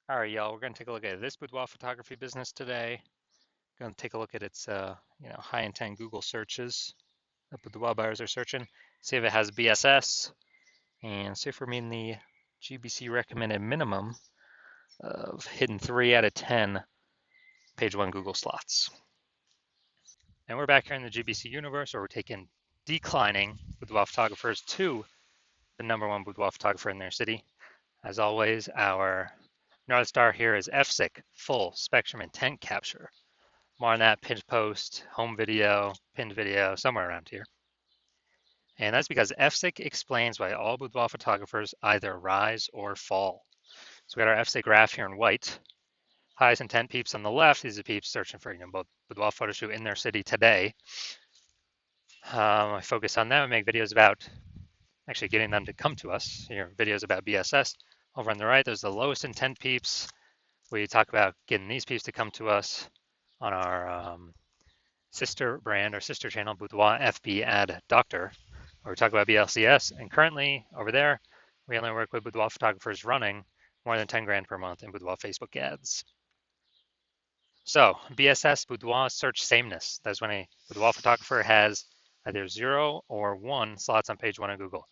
All right, y'all, we're going to take a look at this boudoir photography business today. Going to take a look at its high intent Google searches that boudoir buyers are searching. See if it has BSS and see if we're meeting the GBC recommended minimum of hitting 3 out of 10 page one Google slots. And we're back here in the GBC universe where we're taking declining boudoir photographers to the #1 boudoir photographer in their city. As always, our North Star here is FSIC, full spectrum intent capture. More on that pinned post, home video, pinned video, somewhere around here. And that's because FSIC explains why all boudoir photographers either rise or fall. So we got our FSIC graph here in white. Highest intent peeps on the left. These are peeps searching for both boudoir photo shoot in their city today. I focus on them and make videos about actually getting them to come to us. Here, videos about BSS. Over on the right, there's the lowest intent peeps. We talk about getting these peeps to come to us on our sister brand or sister channel, Boudoir FB Ad Doctor, where we talk about BLCS. And currently over there, we only work with boudoir photographers running more than 10 grand per month in boudoir Facebook ads. So BSS, boudoir search sameness. That's when a boudoir photographer has either 0 or 1 slots on page 1 of Google.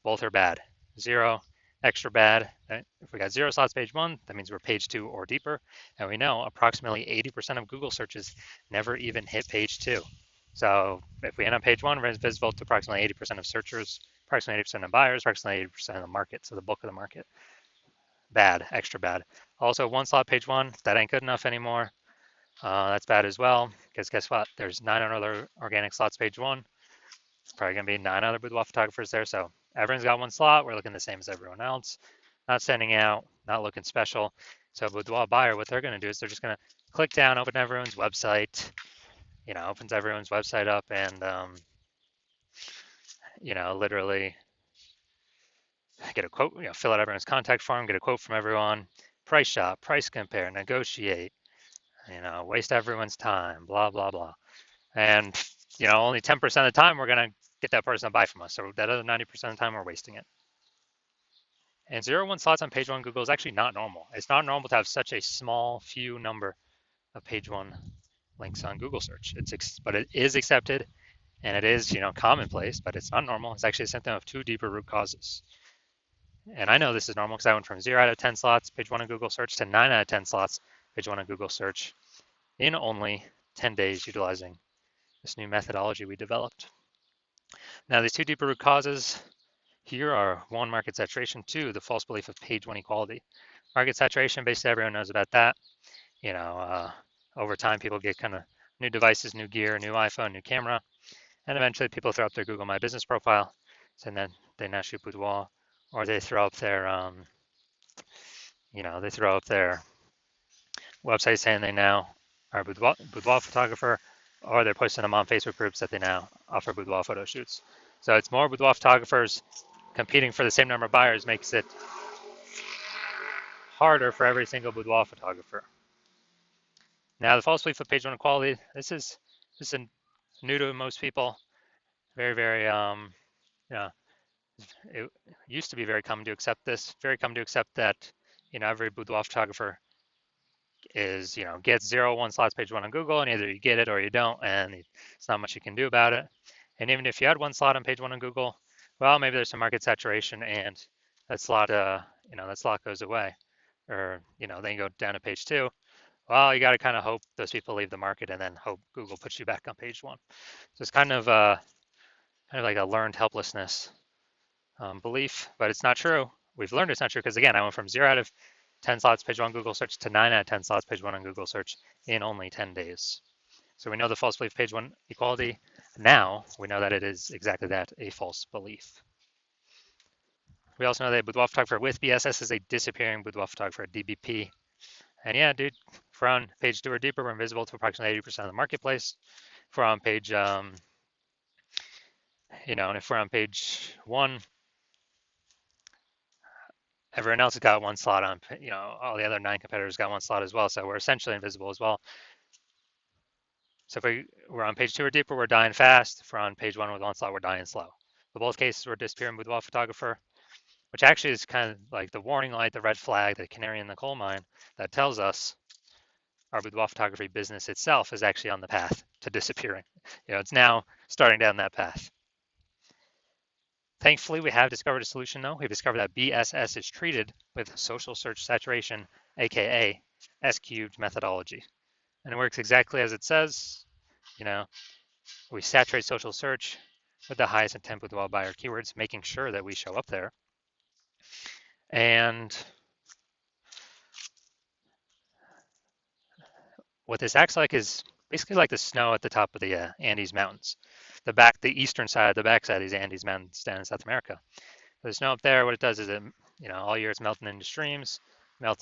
Both are bad. 0, extra bad. If we got 0 slots page 1, that means we're page 2 or deeper. And we know approximately 80% of Google searches never even hit page 2. So if we end on page 1, we're visible to approximately 80% of searchers, approximately 80% of buyers, approximately 80% of the market, so the bulk of the market. Bad, extra bad. Also, 1 slot page 1, that ain't good enough anymore. That's bad as well, because guess what? There's 9 other organic slots page 1. It's probably going to be 9 other boudoir photographers there, so everyone's got 1 slot. We're looking the same as everyone else. Not standing out, not looking special. So boudoir buyer, what they're going to do is they're just going to click down, open everyone's website, opens everyone's website up and, literally get a quote, fill out everyone's contact form, get a quote from everyone, price shop, price compare, negotiate, waste everyone's time, blah, blah, blah. And, only 10% of the time we're going to get that person to buy from us. So that other 90% of the time we're wasting it. And 0 1 slots on page 1 Google is actually not normal. It's not normal to have such a small few number of page 1 links on Google search. But it is accepted and it is, commonplace, but it's not normal. It's actually a symptom of 2 deeper root causes. And I know this is normal because I went from 0 out of 10 slots, page 1 on Google search, to 9 out of 10 slots, page 1 on Google search in only 10 days utilizing this new methodology we developed. Now, these 2 deeper root causes here are 1, market saturation, 2, the false belief of page 1 equality. Market saturation, basically everyone knows about that. Over time, people get kind of new devices, new gear, new iPhone, new camera, and eventually people throw up their Google My Business profile, and then they now shoot boudoir, or they throw up their, website saying they now are a boudoir photographer, or they're posting them on Facebook groups that they now offer boudoir photo shoots. So it's more boudoir photographers competing for the same number of buyers makes it harder for every single boudoir photographer. Now, the false belief of page 1 equality, this is new to most people. Very, very, it used to be very common to accept this. Very common to accept that, every boudoir photographer is, gets 0 1 slots page 1 on Google, and either you get it or you don't, and it's not much you can do about it. And even if you had 1 slot on page 1 on Google, well, maybe there's some market saturation, and that slot, that slot goes away, or then you go down to page 2. Well, you got to kind of hope those people leave the market, and then hope Google puts you back on page 1. So it's kind of like a learned helplessness belief, but it's not true. We've learned it's not true because, again, I went from 0 out of 10 slots page 1 Google search to 9 out of 10 slots page 1 on Google search in only 10 days. So we know the false belief page 1 equality. Now we know that it is exactly that, a false belief. We also know that boudoir photographer with BSS is a disappearing boudoir photographer, DBP. And yeah, dude, if we're on page 2 or deeper, we're invisible to approximately 80% of the marketplace. If we're on page, and if we're on page 1, everyone else has got 1 slot on, all the other 9 competitors got 1 slot as well. So we're essentially invisible as well. So if we're on page 2 or deeper, we're dying fast. If we're on page 1 with 1 slot, we're dying slow. In both cases, we're disappearing boudoir photographer. which actually is kind of like the warning light, the red flag, the canary in the coal mine that tells us our boudoir photography business itself is actually on the path to disappearing. It's now starting down that path. Thankfully, we have discovered a solution though. We've discovered that BSS is treated with social search saturation, aka S-cubed methodology. And it works exactly as it says. We saturate social search with the highest intent boudoir buyer keywords, making sure that we show up there. And what this acts like is basically like the snow at the top of the Andes Mountains, the eastern side, the backside of these Andes Mountains down in South America. The snow up there, what it does is all year it's melting into streams, that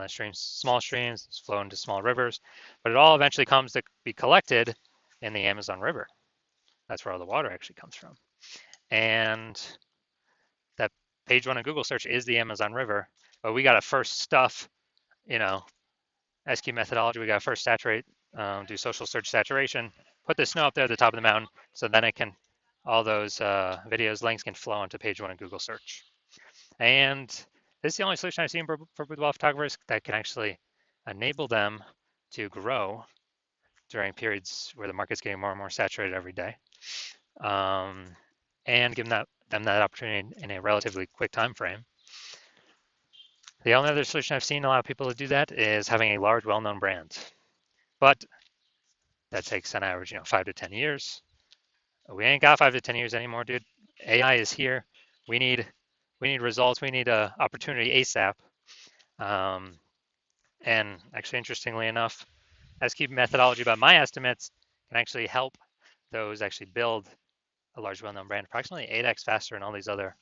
streams, small streams, flow into small rivers, but it all eventually comes to be collected in the Amazon River. That's where all the water actually comes from. And that page one of Google search is the Amazon River, but we got to first stuff, SQ methodology. We got to first saturate, do social search saturation, put the snow up there at the top of the mountain, so then all those videos, links can flow into page one of Google search. And this is the only solution I've seen for boudoir photographers that can actually enable them to grow during periods where the market's getting more and more saturated every day, and give them that opportunity in a relatively quick time frame. The only other solution I've seen allow people to do that is having a large, well-known brand, but that takes on average, 5 to 10 years. We ain't got 5 to 10 years anymore, dude. AI is here. We need results. We need a opportunity ASAP. And actually, interestingly enough, S-cube methodology, by my estimates, can actually help those actually build a large, well-known brand approximately 8x faster than all these other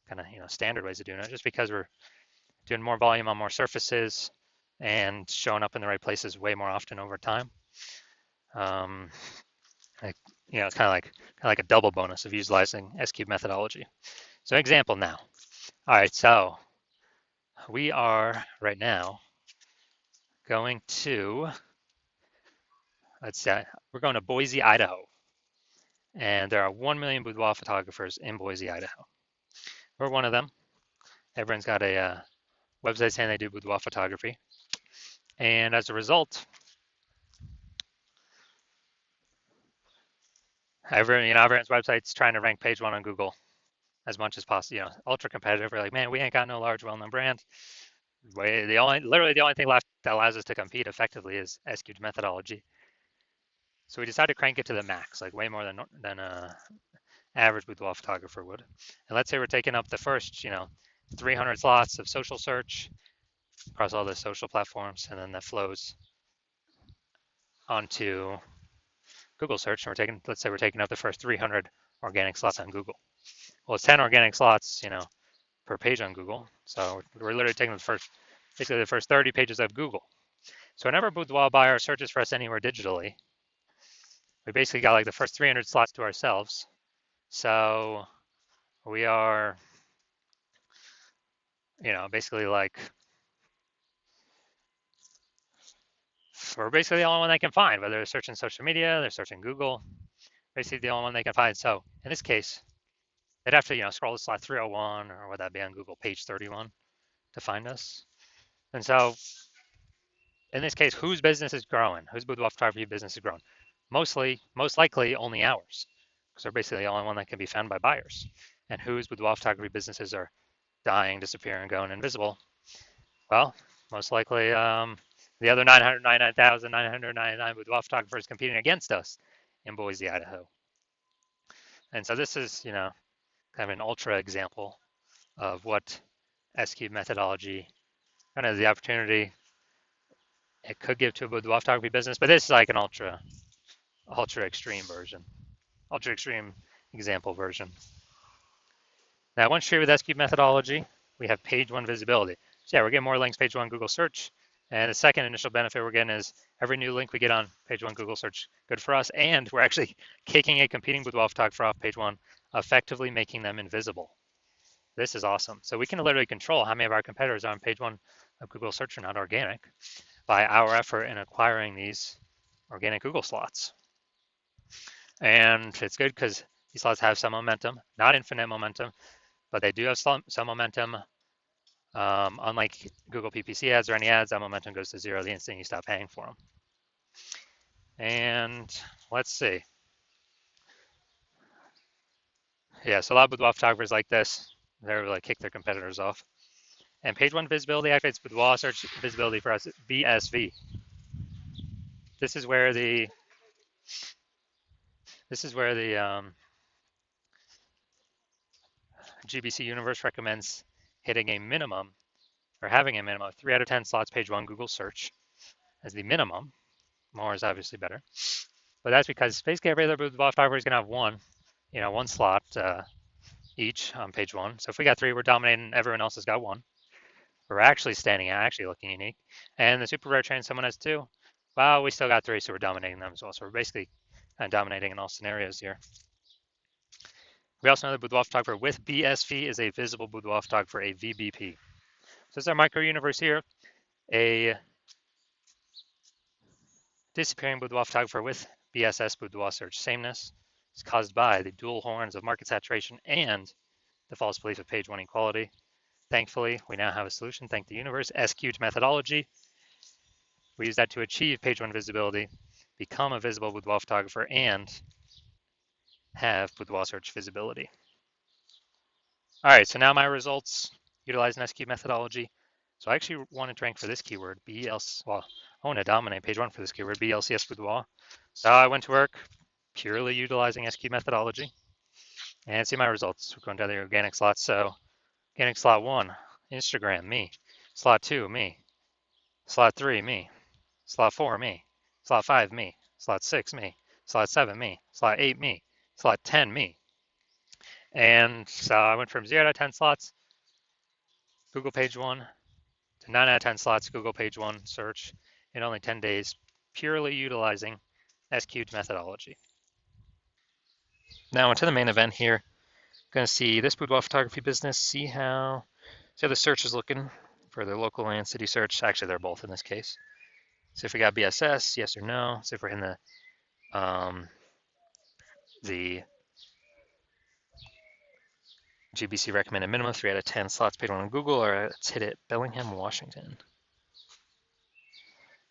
kind of standard ways of doing it, just because we're doing more volume on more surfaces and showing up in the right places way more often over time. It's kind of like a double bonus of utilizing S-cube methodology. So example now. All right, so we are right now going to, we're going to Boise, Idaho. And there are 1 million boudoir photographers in Boise, Idaho. We're one of them. Everyone's got a website saying they do boudoir photography. And as a result, everyone's website's trying to rank page one on Google as much as possible. Ultra competitive. We're like, man, we ain't got no large, well-known brand. Literally the only thing left that allows us to compete effectively is S-cubed methodology. So we decided to crank it to the max, like way more than a average boudoir photographer would. And let's say we're taking up the first, 300 slots of social search across all the social platforms, and then that flows onto Google search. And let's say we're taking up the first 300 organic slots on Google. Well, it's 10 organic slots, per page on Google. So we're literally taking basically the first 30 pages of Google. So whenever a boudoir buyer searches for us anywhere digitally, we basically got like the first 300 slots to ourselves. So we are, basically we're basically the only one they can find, whether they're searching social media, they're searching Google, basically the only one they can find. So in this case, they'd have to, scroll to slot 301, or would that be on Google page 31 to find us? And so in this case, whose business is growing? Whose boudoir photography business is growing? Most likely only ours, because they're basically the only one that can be found by buyers. And whose boudoir photography businesses are dying, disappearing, going invisible? Well, most likely the other 999,999 boudoir photographers competing against us in Boise, Idaho. And so this is, kind of an ultra example of what S-cube methodology kind of the opportunity it could give to a boudoir photography business, but this is like an ultra extreme version, ultra extreme example version. Now, once treated with S-cube methodology, we have page one visibility. So yeah, we're getting more links page one Google search. And the second initial benefit we're getting is every new link we get on page one Google search, good for us. And we're actually kicking a competing boudoir photographer off page one, effectively making them invisible. This is awesome. So we can literally control how many of our competitors are on page one of Google search are not organic by our effort in acquiring these organic Google slots. And it's good because these slots have some momentum, not infinite momentum, but they do have some momentum. Unlike Google PPC ads or any ads, that momentum goes to zero the instant you stop paying for them. And let's see. Yeah, so a lot of boudoir photographers like this. They're like kick their competitors off. And page one visibility activates boudoir search visibility for us BSV. This is where the GBC universe recommends hitting a minimum or having a minimum of 3 out of 10 slots page one Google search as the minimum. More is obviously better, but that's because basically every other boudoir photographer is going to have one slot each on page one. So if we got 3, we're dominating. Everyone else has got 1. We're actually standing out, actually looking unique. And the super rare train, someone has 2. Well, we still got 3, so we're dominating them as well. So we're basically dominating in all scenarios here. We also know that boudoir photographer with BSV is a visible boudoir photographer, a VBP. So this is our micro universe here. A disappearing boudoir photographer with BSS boudoir search sameness is caused by the dual horns of market saturation and the false belief of page one equality. Thankfully, we now have a solution. Thank the universe. SQ'd methodology. We use that to achieve page one visibility, become a visible boudoir photographer, and have boudoir search visibility. All right, so now my results utilize an SQ methodology. So I actually wanted to rank for this keyword, I want to dominate page one for this keyword, BLCS boudoir. So I went to work purely utilizing SQ methodology and see my results. We're going down the organic slots. So organic slot 1, Instagram, me. Slot 2, me. Slot 3, me. Slot 4, me. Slot 5, me. Slot 6, me. Slot 7, me. Slot 8, me. Slot 10, me. And so I went from 0 to 10 slots, Google page one, to 9 out of 10 slots, Google page one search in only 10 days, purely utilizing SQ'd methodology. Now into the main event here. Going to see this boudoir photography business, see how the search is looking for their local and city search. Actually, they're both in this case. So if we got BSS, yes or no. So if we're in the GBC recommended minimum 3 out of 10 slots paid one on Google, or let's hit it, Bellingham, Washington.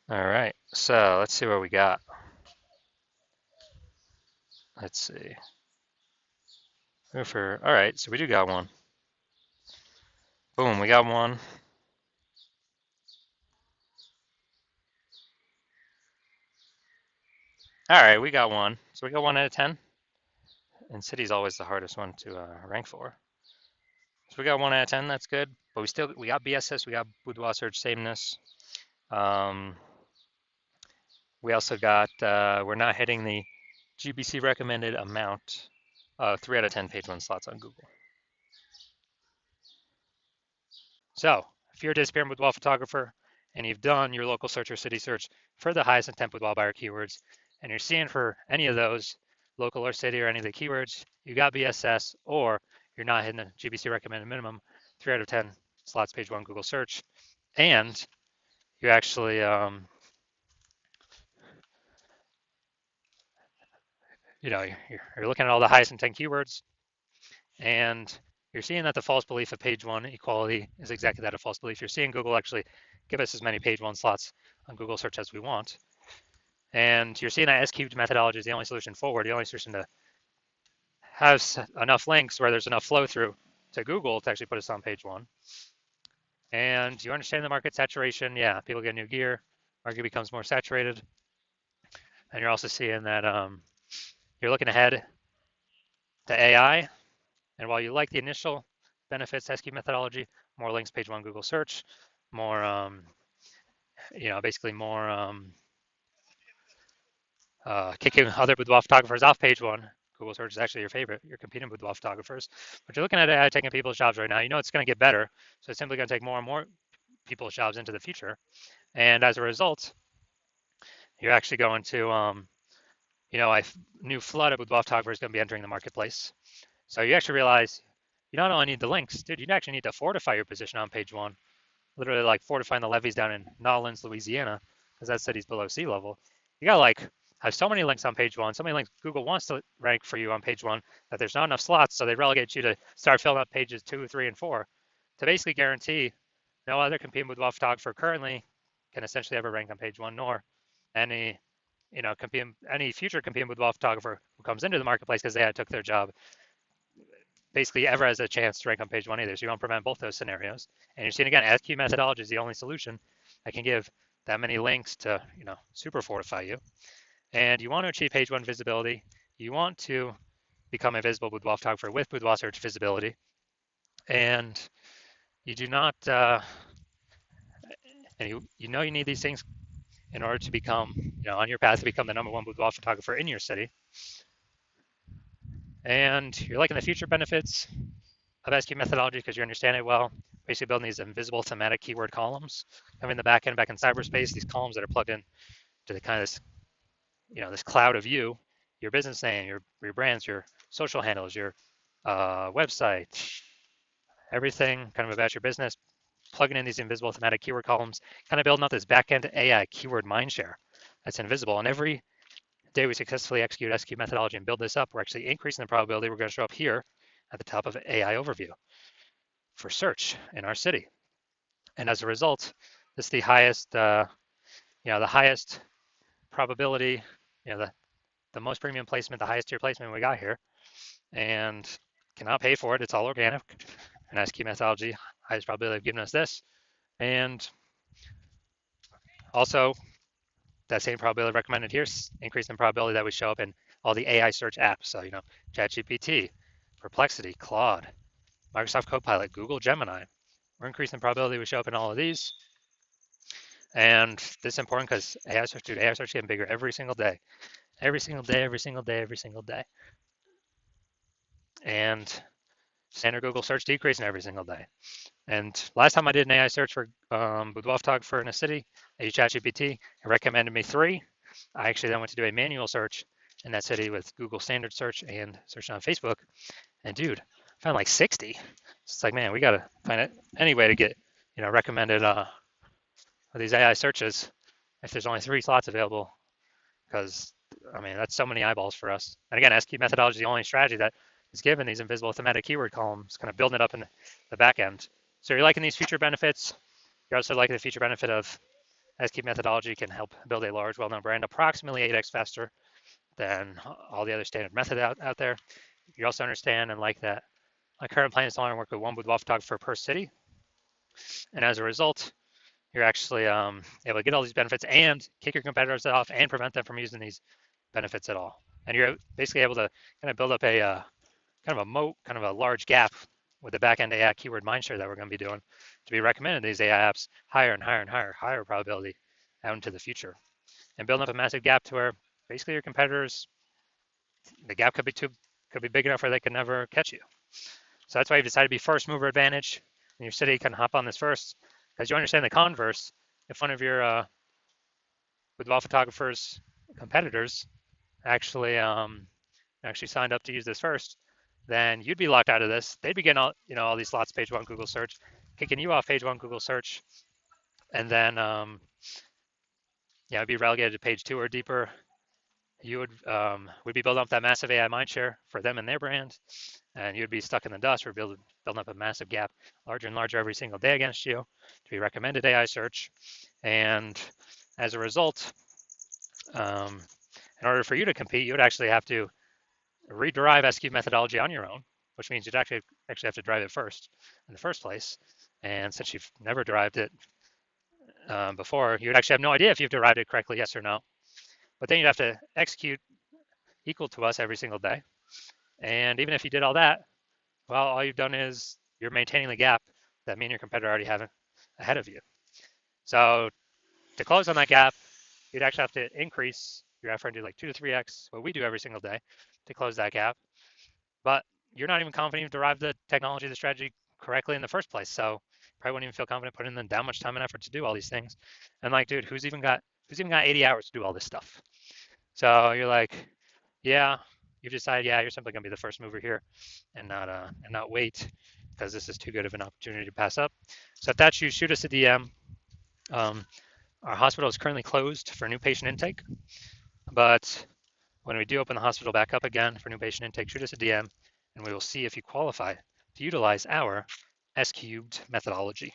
All right, so let's see what we got. Let's see. All right, so we do got one. Boom, we got one. All right, we got one. So we got 1 out of 10. And city's always the hardest one to rank for. So we got 1 out of 10, that's good. But we got BSS, we got boudoir search sameness. We also got, we're not hitting the GBC recommended amount of 3 out of 10 page one slots on Google. So if you're a disappearing boudoir photographer and you've done your local search or city search for the highest intent boudoir buyer keywords, and you're seeing for any of those, local or city or any of the keywords, you got BSS, or you're not hitting the GBC recommended minimum, 3 out of 10 slots page one Google search, and you actually you're looking at all the highest intent keywords, and you're seeing that the false belief of page one equality is exactly that, a false belief. You're seeing Google actually give us as many page one slots on Google search as we want. And you're seeing that SQ'd methodology is the only solution forward, the only solution to have enough links where there's enough flow through to Google to actually put us on page one. And you understand the market saturation. Yeah, people get new gear, market becomes more saturated. And you're also seeing that you're looking ahead to AI. And while you like the initial benefits to SQ methodology, more links page one Google search, more, basically more kicking other boudoir photographers off page one. Google search is actually your favorite. You're competing with boudoir photographers. But you're looking at AI taking people's jobs right now. You know it's going to get better. So it's simply going to take more and more people's jobs into the future. And as a result, you're actually going to, a new flood of boudoir photographers is going to be entering the marketplace. So you actually realize you not only need the links, dude, you actually need to fortify your position on page one. Literally like fortifying the levees down in Nolens, Louisiana, because that city's below sea level. You got to like have so many links on page one, so many links Google wants to rank for you on page one, that there's not enough slots, so they relegate you to start filling up pages 2, 3, and 4 to basically guarantee no other competing boudoir photographer currently can essentially ever rank on page one, nor any any future competing boudoir photographer who comes into the marketplace because they took their job basically ever has a chance to rank on page one either. So you want to prevent both those scenarios. And you're seeing again, SQ methodology is the only solution that can give that many links to super fortify you. And you want to achieve page one visibility. You want to become a visible boudoir photographer with boudoir search visibility. And you do not, and you know you need these things in order to become, on your path to become the #1 boudoir photographer in your city. And you're liking the future benefits of SQ methodology because you understand it well. Basically building these invisible thematic keyword columns, having the back end back in cyberspace, these columns that are plugged in to the kind of this, this cloud of you, your business name, your brands, your social handles, your website, everything kind of about your business, plugging in these invisible thematic keyword columns, kind of building up this back-end AI keyword mindshare that's invisible. And every day we successfully execute SQ methodology and build this up, we're actually increasing the probability we're going to show up here at the top of AI overview for search in our city. And as a result, this is the highest, the highest probability, the most premium placement, the highest tier placement we got here, and cannot pay for it. It's all organic. And SQ methodology, highest probability of giving us this. And also, that same probability recommended here, increasing the probability that we show up in all the AI search apps. So, ChatGPT, Perplexity, Claude, Microsoft Copilot, Google Gemini. We're increasing the probability we show up in all of these. And this is important because AI search getting bigger every single day. Every single day, every single day, every single day. And standard Google search decreasing every single day. And last time I did an AI search for boudoir photographer in a city, I used ChatGPT. It recommended me 3. I actually then went to do a manual search in that city with Google standard search and searching on Facebook. And dude, I found like 60. It's like, man, we got to find any way to get, recommended these AI searches if there's only 3 slots available, because that's so many eyeballs for us. And again, SQ methodology is the only strategy that is given these invisible thematic keyword columns, kind of building it up in the back end. So you're liking these feature benefits. You're also liking the feature benefit of SQ methodology can help build a large, well-known brand approximately 8x faster than all the other standard methods out there. You also understand and like that my current plan is to only work with 1 boudoir photographer per city. And as a result, you're actually able to get all these benefits and kick your competitors off and prevent them from using these benefits at all. And you're basically able to kind of build up a kind of a moat, kind of a large gap with the back-end AI keyword mindshare that we're going to be doing to be recommended these AI apps higher and higher and higher probability out into the future. And building up a massive gap to where basically your competitors, the gap could be big enough where they could never catch you. So that's why you've decided to be first mover advantage in your city, can hop on this first, because you understand the converse. If one of your boudoir photographers competitors actually signed up to use this first, then you'd be locked out of this. They'd be getting all these slots page 1 Google search, kicking you off page 1 Google search, and then be relegated to page 2 or deeper. You would be building up that massive AI mindshare for them and their brand, and you'd be stuck in the dust. We're building up a massive gap, larger and larger every single day against you to be recommended AI search. And as a result, in order for you to compete, you would actually have to rederive SQ methodology on your own, which means you'd actually have to drive it first in the first place. And since you've never derived it before, you would actually have no idea if you've derived it correctly, yes or no. But then you'd have to execute equal to us every single day. And even if you did all that, well, all you've done is you're maintaining the gap that me and your competitor already have ahead of you. So to close on that gap, you'd actually have to increase your effort and do like 2 to 3x what we do every single day to close that gap. But you're not even confident you've derived the technology, the strategy correctly in the first place. So probably wouldn't even feel confident putting in that much time and effort to do all these things. And like, dude, who's even got 80 hours to do all this stuff? So you're like, yeah, you've decided, yeah, you're simply gonna be the first mover here and not wait, because this is too good of an opportunity to pass up. So if that's you, shoot us a DM. Our hospital is currently closed for new patient intake. But when we do open the hospital back up again for new patient intake, shoot us a DM and we will see if you qualify to utilize our S cubed methodology.